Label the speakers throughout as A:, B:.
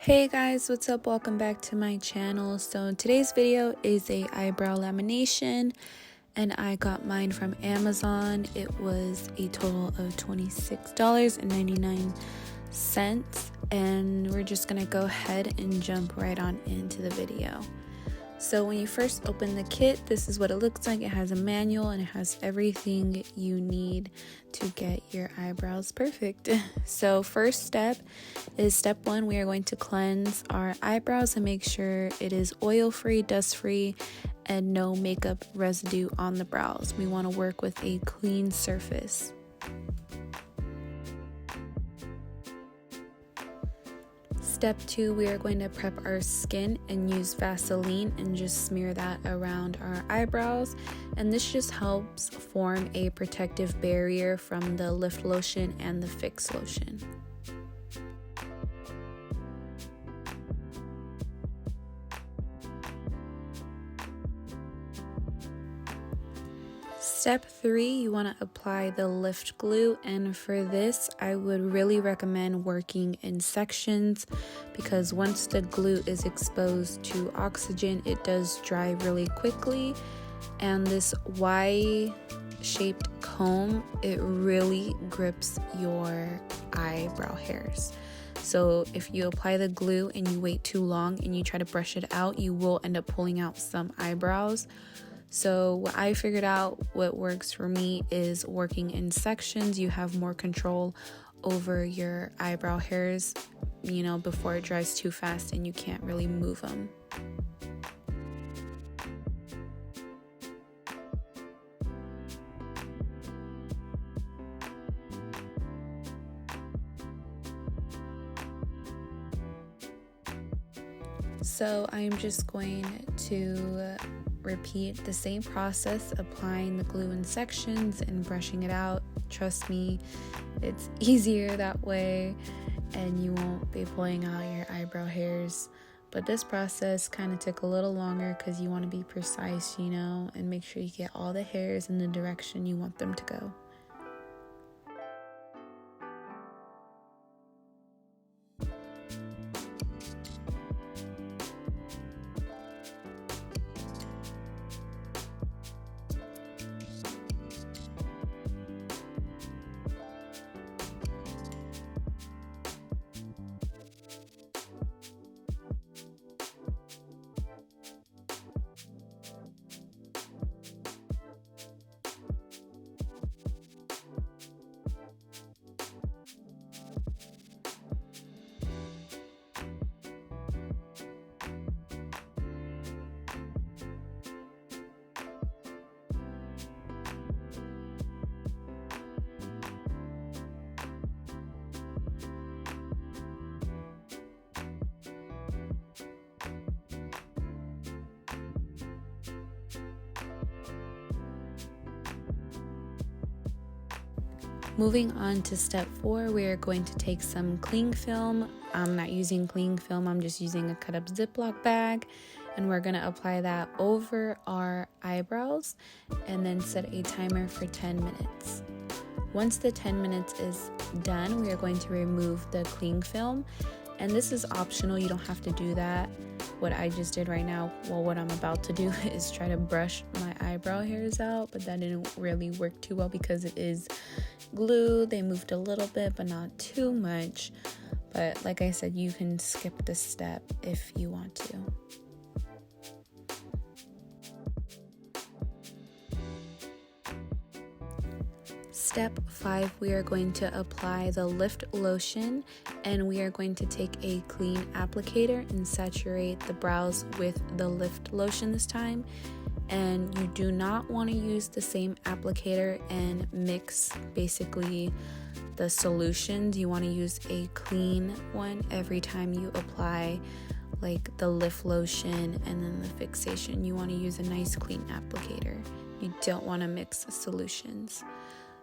A: Hey guys, what's up? Welcome back to my channel. So today's video is a eyebrow lamination and I got mine from Amazon. It was a total of $26.99 and we're just gonna go ahead and jump right on into the video. So when you first open the kit, this is what it looks like. It has a manual and it has everything you need to get your eyebrows perfect. So first step is step 1. We are going to cleanse our eyebrows and make sure it is oil-free, dust-free, and no makeup residue on the brows. We want to work with a clean surface. Step 2, we are going to prep our skin and use Vaseline and just smear that around our eyebrows. And this just helps form a protective barrier from the lift lotion and the fix lotion. Step 3, you want to apply the lift glue, and for this I would really recommend working in sections because once the glue is exposed to oxygen it does dry really quickly, and this Y-shaped comb, it really grips your eyebrow hairs. So if you apply the glue and you wait too long and you try to brush it out, you will end up pulling out some eyebrows. So what I figured out what works for me is working in sections. You have more control over your eyebrow hairs, before it dries too fast and you can't really move them. So I'm just going to repeat the same process, applying the glue in sections and brushing it out. Trust me, it's easier that way and you won't be pulling out your eyebrow hairs. But this process kind of took a little longer because you want to be precise, and make sure you get all the hairs in the direction you want them to go. Moving on to step 4, we are going to take some cling film. I'm not using cling film, I'm just using a cut up Ziploc bag, and we're going to apply that over our eyebrows and then set a timer for 10 minutes. Once the 10 minutes is done, we are going to remove the cling film, and this is optional, you don't have to do that. What I just did right now, what I'm about to do is try to brush my eyebrow hairs out, but that didn't really work too well because it is glue. They moved a little bit but not too much, but like I said, you can skip this step if you want to. Step 5, we are going to apply the lift lotion, and we are going to take a clean applicator and saturate the brows with the lift lotion this time. And you do not want to use the same applicator and mix basically the solutions. You want to use a clean one every time you apply like the lift lotion and then the fixation. You want to use a nice clean applicator. You don't want to mix solutions.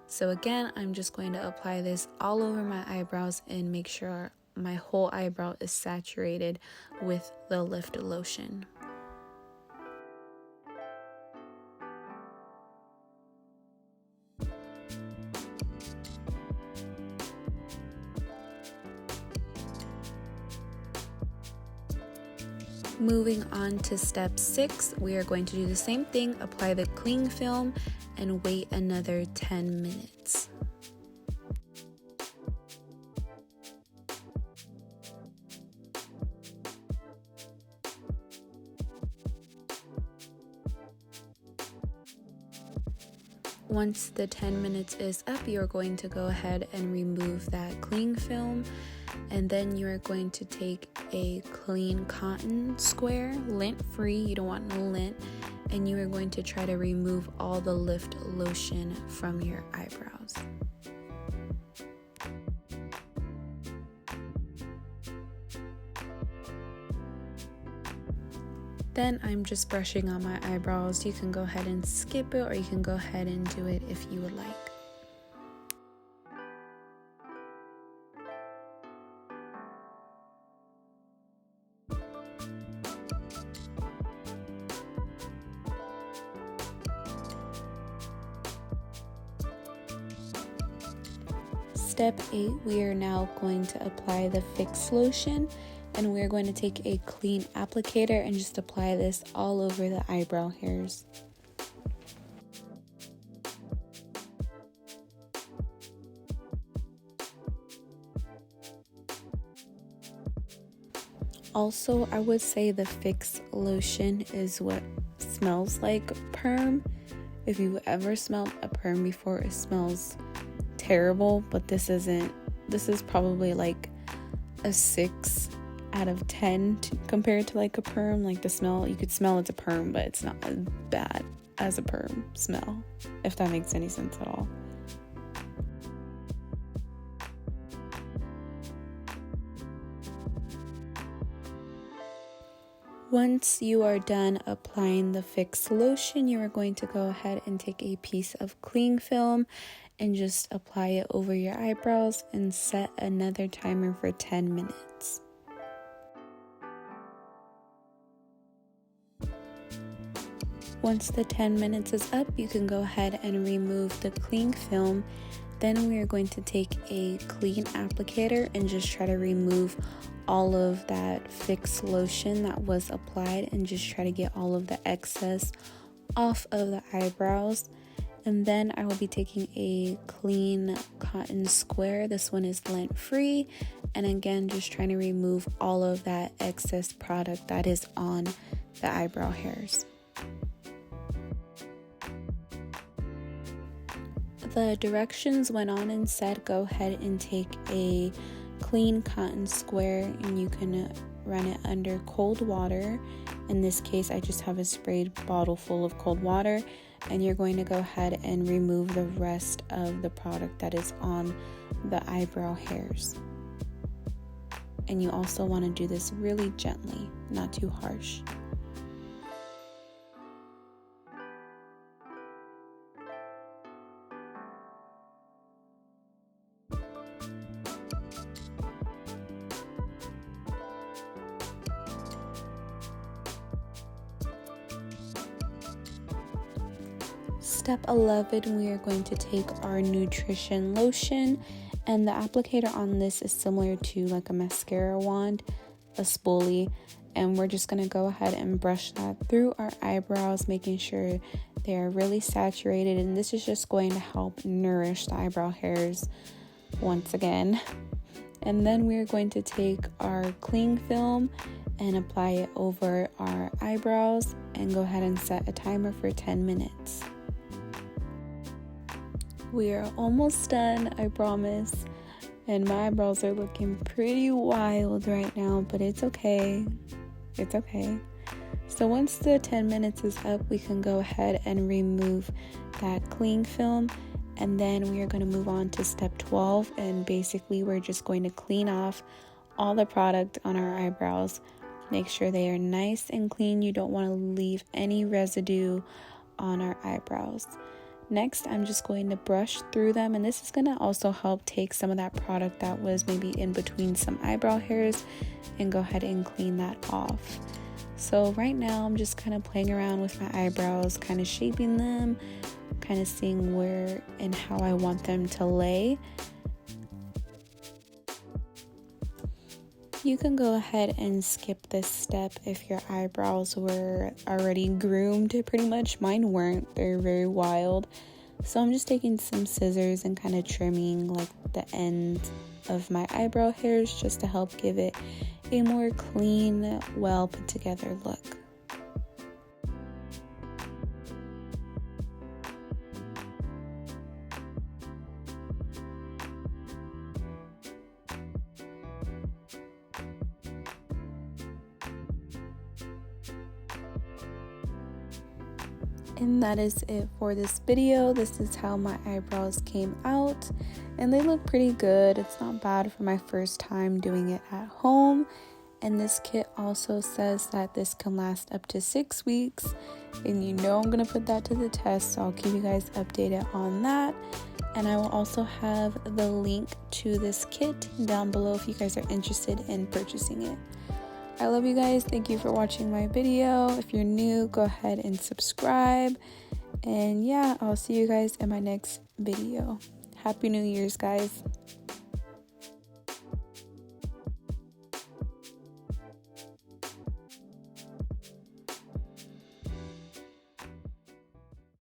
A: So again, I'm just going to apply this all over my eyebrows and make sure my whole eyebrow is saturated with the lift lotion. Moving on to step 6, we are going to do the same thing, apply the cling film and wait another 10 minutes. Once the 10 minutes is up, you're going to go ahead and remove that cling film, and then you're going to take a clean cotton square, lint free, you don't want no lint, and you are going to try to remove all the lift lotion from your eyebrows. Then I'm just brushing on my eyebrows. You can go ahead and skip it, or you can go ahead and do it if you would like. Step 8, we are now going to apply the Fix lotion. And we're going to take a clean applicator and just apply this all over the eyebrow hairs. Also, I would say the Fix lotion is what smells like perm. If you ever smelled a perm before, it smells terrible, but this isn't. This is probably like a 6 out of 10 compared to like a perm. Like the smell, you could smell it's a perm, but it's not as bad as a perm smell, if that makes any sense at all. Once you are done applying the Fix lotion, you are going to go ahead and take a piece of cling film and just apply it over your eyebrows and set another timer for 10 minutes. Once the 10 minutes is up, you can go ahead and remove the cling film. Then we are going to take a clean applicator and just try to remove all of that Fix lotion that was applied and just try to get all of the excess off of the eyebrows. And then I will be taking a clean cotton square. This one is lint free. And again, just trying to remove all of that excess product that is on the eyebrow hairs. The directions went on and said go ahead and take a clean cotton square and you can run it under cold water. In this case, I just have a sprayed bottle full of cold water, and you're going to go ahead and remove the rest of the product that is on the eyebrow hairs. And you also want to do this really gently, not too harsh. Step 11, we are going to take our Nutrition lotion, and the applicator on this is similar to like a mascara wand, a spoolie, and we're just going to go ahead and brush that through our eyebrows, making sure they're really saturated, and this is just going to help nourish the eyebrow hairs once again. And then we're going to take our cling film and apply it over our eyebrows and go ahead and set a timer for 10 minutes. We are almost done, I promise. And my eyebrows are looking pretty wild right now, but it's okay. It's okay. So once the 10 minutes is up, we can go ahead and remove that cling film. And then we are going to move on to step 12. And basically, we're just going to clean off all the product on our eyebrows. Make sure they are nice and clean. You don't want to leave any residue on our eyebrows. Next, I'm just going to brush through them, and this is going to also help take some of that product that was maybe in between some eyebrow hairs and go ahead and clean that off. So right now, I'm just kind of playing around with my eyebrows, kind of shaping them, kind of seeing where and how I want them to lay. You can go ahead and skip this step if your eyebrows were already groomed pretty much. Mine weren't. They're very wild. So I'm just taking some scissors and kind of trimming like the end of my eyebrow hairs just to help give it a more clean, well put together look. And that is it for this video. This is how my eyebrows came out, and they look pretty good. It's not bad for my first time doing it at home. And this kit also says that this can last up to 6 weeks, and you know I'm gonna put that to the test, so I'll keep you guys updated on that. And I will also have the link to this kit down below if you guys are interested in purchasing it. I love you guys. Thank you for watching my video. If you're new, go ahead and subscribe. And yeah, I'll see you guys in my next video. Happy New Year's, guys.